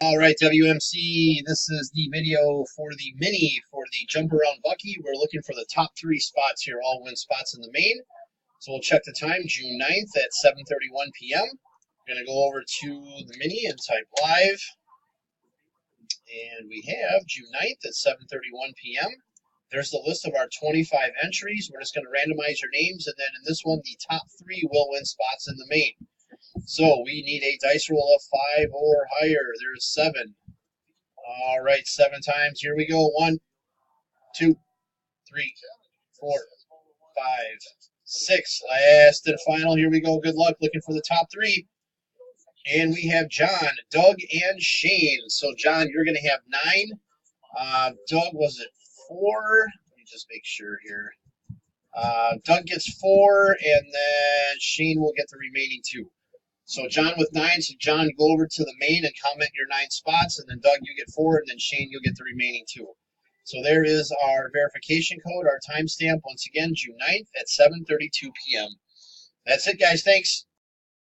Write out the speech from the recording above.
All right, WMC, this is the video for the mini for the Jump Around Bucky. We're looking for the top three spots here, all win spots in the main. So we'll check the time, June 9th at 7:31 p.m. We're going to go over to the mini and type live. And we have June 9th at 7:31 p.m. There's the list of our 25 entries. We're just going to randomize your names, and then in this one, the top three will win spots in the main. So we need a dice roll of 5 or higher. There's 7. All right, 7 times. Here we go. 1, 2, 3, 4, 5, 6. Last and final. Here we go. Good luck. Looking for the top three. And we have John, Doug, and Shane. So, John, you're going to have 9. Doug, was it 4? Let me just make sure here. Doug gets 4, and then Shane will get the remaining 2. So John with 9. So John, go over to the main and comment your 9 spots, and then Doug, you get 4, and then Shane, you'll get the remaining 2. So there is our verification code, our timestamp. Once again, June 9th at 7:32 p.m. That's it, guys. Thanks.